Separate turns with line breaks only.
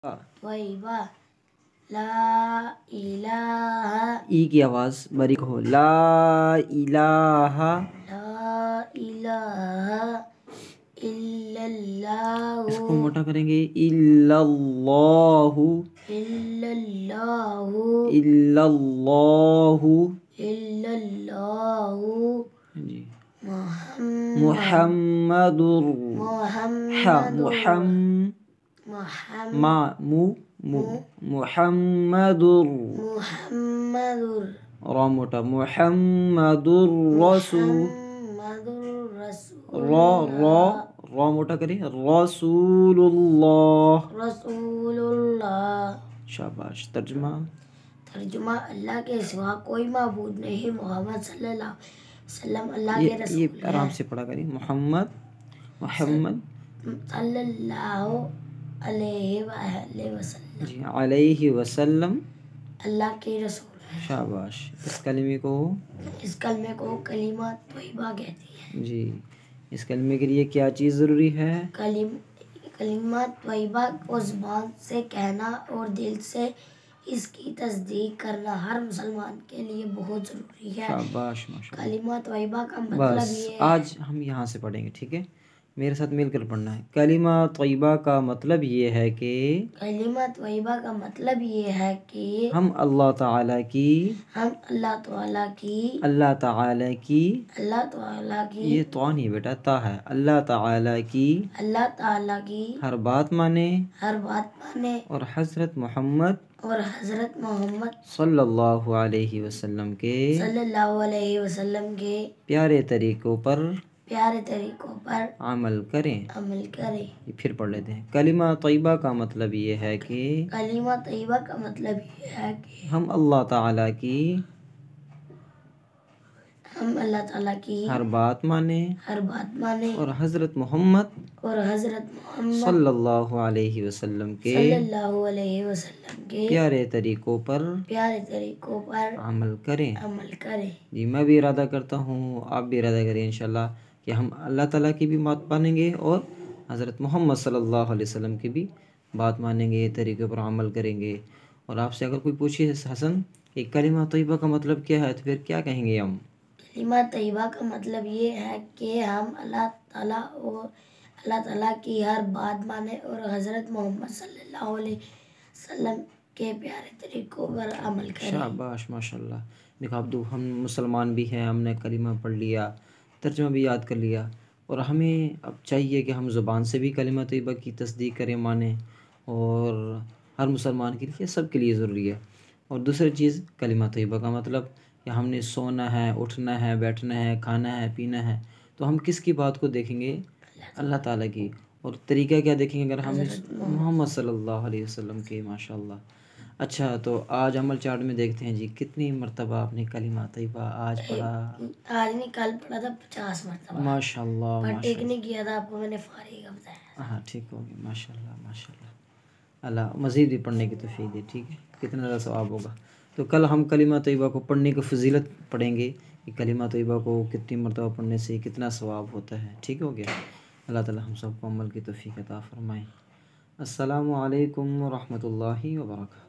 طیبہ لا الہ
ای کی آواز باریک ہو، لا الہ
لا الہ الا اللہ
اس کو موٹا کریں گے، الا اللہ
الا اللہ
الا اللہ
الا اللہ
جی
محمد
محمد محمد
محمد
را موٹا، محمد الرسول را موٹا کریں، رسول اللہ
رسول اللہ۔
شاباش۔ ترجمہ
اللہ کے سوا کوئی معبود نہیں، محمد صلی اللہ علیہ وسلم اللہ کے رسول
یہ آرام سے پڑھا کریں، محمد
صلی اللہ علیہ وآلہ وسلم
جی علیہ وسلم
اللہ کے رسول ہے۔
شاباش۔ اس کلمے
کو کلمہ طیبہ کہتی ہے۔
جی اس کلمے کے لیے کیا چیز ضروری ہے؟
کلمہ طیبہ کو زبان سے کہنا اور دل سے اس کی تصدیق کرنا ہر مسلمان کے لیے بہت ضروری ہے۔
شاباش ماشاءاللہ۔
کلمہ طیبہ کا مطلب یہ ہے،
آج ہم یہاں سے پڑھیں گے، ٹھیک ہے؟ میرے ساتھ مل کر پڑھنا ہے۔ کلمہ طیبہ کا مطلب یہ ہے کہ
کلمہ طیبہ کا مطلب یہ ہے کہ
ہم اللہ تعالیٰ کی یہ تو نہیں بیٹا، تا ہے، اللہ تعالیٰ کی ہر بات مانے اور حضرت محمد صلی اللہ علیہ وسلم کے پیارے طریقوں پر عمل کریں۔ پھر پڑھ لیتے ہیں۔ کلمہ طیبہ کا مطلب یہ ہے کہ ہم اللہ تعالیٰ کی ہر بات مانیں اور حضرت محمد صلی اللہ علیہ وسلم کے پیارے طریقوں پر عمل کریں۔ جی میں بھی ارادہ کرتا ہوں، آپ بھی ارادہ کریں انشاءاللہ کہ ہم اللہ تعالیٰ کی بھی بات مانیں گے اور حضرت محمد صلی اللہ علیہ وسلم کی بھی بات مانیں گے، طریقے پر عمل کریں گے۔ اور آپ سے اگر کوئی پوچھے حسن کہ کلمہ طیبہ کا مطلب کیا ہے تو پھر کیا کہیں گے ہم؟
کلمہ طیبہ کا مطلب یہ ہے کہ ہم اللہ تعالیٰ کی ہر بات مانیں اور حضرت محمد صلی اللہ علیہ وسلم کے پیارے طریقوں پر عمل کریں۔
شاباش ماشاءاللہ۔ دیکھو عبدو، ہم مسلمان بھی ہیں، ہم نے کلمہ پڑھ لیا، ترجمہ بھی یاد کر لیا، اور ہمیں اب چاہیے کہ ہم زبان سے بھی کلمہ طیبہ کی تصدیق کریں، مانیں، اور ہر مسلمان کے لیے، سب کے لیے ضروری ہے۔ اور دوسری چیز کلمہ طیبہ کا مطلب کہ ہم نے سونا ہے، اٹھنا ہے، بیٹھنا ہے، کھانا ہے، پینا ہے، تو ہم کس کی بات کو دیکھیں گے؟ اللہ تعالیٰ کی۔ اور طریقہ کیا دیکھیں گے؟ اگر ہم محمد صلی اللہ علیہ وسلم کے، ماشاءاللہ۔ اچھا تو آج عمل چارٹ میں دیکھتے ہیں جی کتنی مرتبہ آپ نے کلمہ طیبہ آج پڑھا؟
آج نہیں، کل پڑھا تھا 50 مرتبہ۔
ماشاءاللہ
بٹ ایک نہیں کیا تھا، آپ کو میں نے فارغ کا بتایا۔
ہاں ٹھیک ہوگی، ماشاءاللہ ماشاءاللہ۔ اللہ مزید بھی پڑھنے کی توفیق دے، ٹھیک ہے؟ کتنا زیادہ ثواب ہوگا۔ تو کل ہم کلمہ طیبہ کو پڑھنے کی فضیلت پڑھیں گے کہ کلمہ طیبہ کو کتنی مرتبہ پڑھنے سے کتنا ثواب ہوتا ہے، ٹھیک ہو گیا؟ اللہ تعالی ہم سب کو عمل کی توفیق عطا فرمائے۔ السلام علیکم ورحمۃ اللہ وبرکاتہ۔